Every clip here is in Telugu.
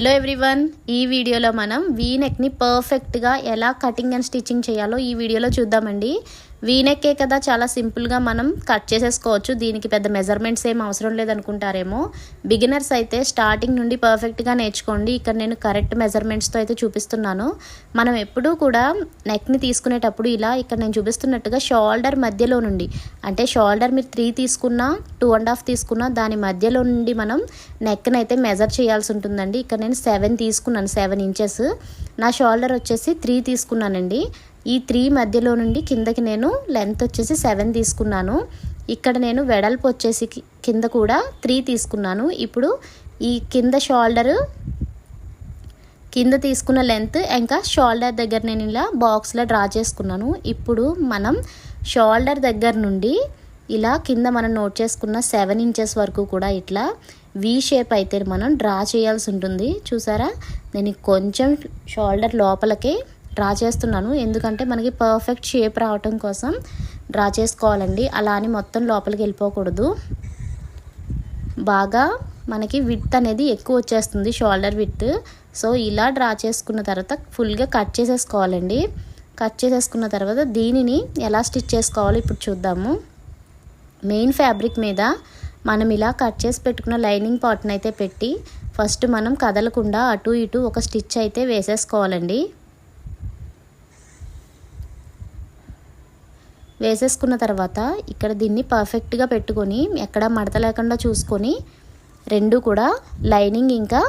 హలో ఎవ్రీవన్, ఈ వీడియోలో మనం వీ నెక్ని పర్ఫెక్ట్గా ఎలా కటింగ్ అండ్ స్టిచ్చింగ్ చేయాలో ఈ వీడియోలో చూద్దామండి. వీ నెక్కే కదా, చాలా సింపుల్గా మనం కట్ చేసేసుకోవచ్చు. దీనికి పెద్ద మెజర్మెంట్స్ ఏం అవసరం లేదనుకుంటారేమో. బిగినర్స్ అయితే స్టార్టింగ్ నుండి పర్ఫెక్ట్గా నేర్చుకోండి. ఇక్కడ నేను కరెక్ట్ మెజర్మెంట్స్తో అయితే చూపిస్తున్నాను. మనం ఎప్పుడూ కూడా నెక్ని తీసుకునేటప్పుడు ఇలా ఇక్కడ నేను చూపిస్తున్నట్టుగా షోల్డర్ మధ్యలో నుండి, అంటే షోల్డర్ మీరు 3 తీసుకున్నా 2.5 తీసుకున్నా దాని మధ్యలో నుండి మనం నెక్ని అయితే మెజర్ చేయాల్సి ఉంటుందండి. ఇక్కడ నేను 7 తీసుకున్నాను, 7 ఇంచెస్. నా షోల్డర్ వచ్చేసి 3 తీసుకున్నానండి. ఈ 3 మధ్యలో నుండి కిందకి నేను లెంత్ వచ్చేసి 7 తీసుకున్నాను. ఇక్కడ నేను వెడల్పు వచ్చేసి కింద కూడా 3 తీసుకున్నాను. ఇప్పుడు ఈ కింద షోల్డర్ కింద తీసుకున్న లెంత్ ఇంకా షోల్డర్ దగ్గర నేను ఇలా బాక్స్లో డ్రా చేసుకున్నాను. ఇప్పుడు మనం షోల్డర్ దగ్గర నుండి ఇలా కింద మనం నోట్ చేసుకున్న 7 ఇంచెస్ వరకు కూడా ఇట్లా వీ షేప్ అయితే మనం డ్రా చేయాల్సి ఉంటుంది. చూసారా, నేను కొంచెం షోల్డర్ లోపలికి డ్రా చేస్తున్నాను, ఎందుకంటే మనకి పర్ఫెక్ట్ షేప్ రావటం కోసం డ్రా చేసుకోవాలండి. అలా అని మొత్తం లోపలికి వెళ్ళిపోకూడదు. బాగా మనకి విడ్త్ అనేది ఎక్కువ వచ్చేస్తుంది, షోల్డర్ విడ్త్. సో ఇలా డ్రా చేసుకున్న తర్వాత ఫుల్గా కట్ చేసేసుకోవాలండి. కట్ చేసేసుకున్న తర్వాత దీనిని ఎలా స్టిచ్ చేసుకోవాలో ఇప్పుడు చూద్దాము. మెయిన్ ఫ్యాబ్రిక్ మీద మనం ఇలా కట్ చేసి పెట్టుకున్న లైనింగ్ పార్ట్ని అయితే పెట్టి ఫస్ట్ మనం కదలకుండా అటు ఇటు ఒక స్టిచ్ అయితే వేసేసుకోవాలండి. వేసేసుకున్న తర్వాత ఇక్కడ దీన్ని పర్ఫెక్ట్గా పెట్టుకొని ఎక్కడ మడత లేకుండా చూసుకొని రెండు కూడా లైనింగ్ ఇంకా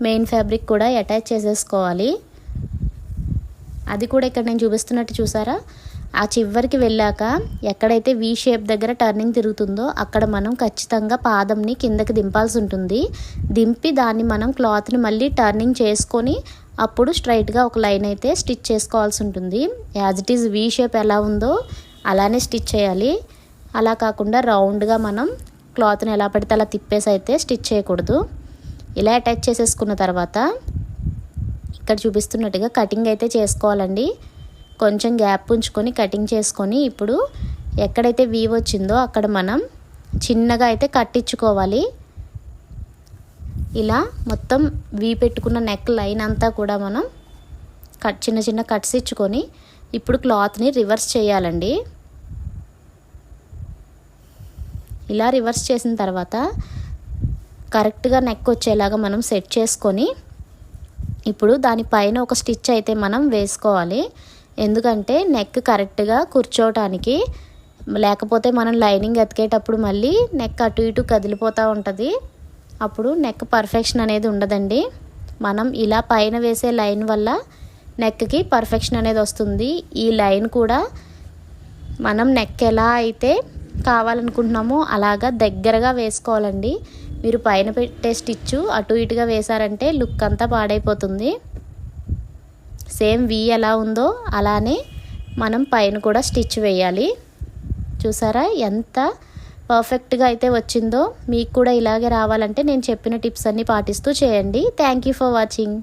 మెయిన్ ఫ్యాబ్రిక్ కూడా అటాచ్ చేసేసుకోవాలి. అది కూడా ఇక్కడ నేను చూపిస్తున్నట్టు చూసారా, ఆ చివరికి వెళ్ళాక ఎక్కడైతే వీ షేప్ దగ్గర టర్నింగ్ తిరుగుతుందో అక్కడ మనం ఖచ్చితంగా పాదంని కిందకి దింపాల్సి ఉంటుంది. దింపి దాన్ని మనం క్లాత్ని మళ్ళీ టర్నింగ్ చేసుకొని అప్పుడు స్ట్రైట్గా ఒక లైన్ అయితే స్టిచ్ చేసుకోవాల్సి ఉంటుంది. As it is V shape ఎలా ఉందో అలానే స్టిచ్ చేయాలి. అలా కాకుండా రౌండ్గా మనం క్లాత్ని ఎలా పడితే అలా తిప్పేసి అయితే స్టిచ్ చేయకూడదు. ఇలా అటాచ్ చేసేసుకున్న తర్వాత ఇక్కడ చూపిస్తున్నట్టుగా కటింగ్ అయితే చేసుకోవాలండి. కొంచెం గ్యాప్ ఉంచుకొని కటింగ్ చేసుకొని ఇప్పుడు ఎక్కడైతే వీ వచ్చిందో అక్కడ మనం చిన్నగా అయితే కట్టించుకోవాలి. ఇలా మొత్తం వీ పెట్టుకున్న నెక్ లైన్ అంతా కూడా మనం చిన్న చిన్న కట్స్ ఇచ్చుకొని ఇప్పుడు క్లాత్ని రివర్స్ చేయాలండి. ఇలా రివర్స్ చేసిన తర్వాత కరెక్ట్గా నెక్ వచ్చేలాగా మనం సెట్ చేసుకొని ఇప్పుడు దానిపైన ఒక స్టిచ్ అయితే మనం వేసుకోవాలి. ఎందుకంటే నెక్ కరెక్ట్గా కూర్చోవటానికి, లేకపోతే మనం లైనింగ్ అతికేటప్పుడు మళ్ళీ నెక్ అటు ఇటు కదిలిపోతూ ఉంటుంది. అప్పుడు నెక్ పర్ఫెక్షన్ అనేది ఉండదండి. మనం ఇలా పైన వేసే లైన్ వల్ల నెక్కి పర్ఫెక్షన్ అనేది వస్తుంది. ఈ లైన్ కూడా మనం నెక్ ఎలా అయితే కావాలనుకుంటున్నామో అలాగా దగ్గరగా వేసుకోవాలండి. మీరు పైన పెట్టే స్టిచ్ అటు ఇటుగా వేశారంటే లుక్ అంతా పాడైపోతుంది. సేమ్ వీ ఎలా ఉందో అలానే మనం పైన కూడా స్టిచ్ వేయాలి. చూసారా ఎంత పర్ఫెక్ట్గా అయితే వచ్చిందో. మీకు కూడా ఇలాగే రావాలంటే నేను చెప్పిన టిప్స్ అన్నీ పాటిస్తూ చేయండి. Thank you for watching.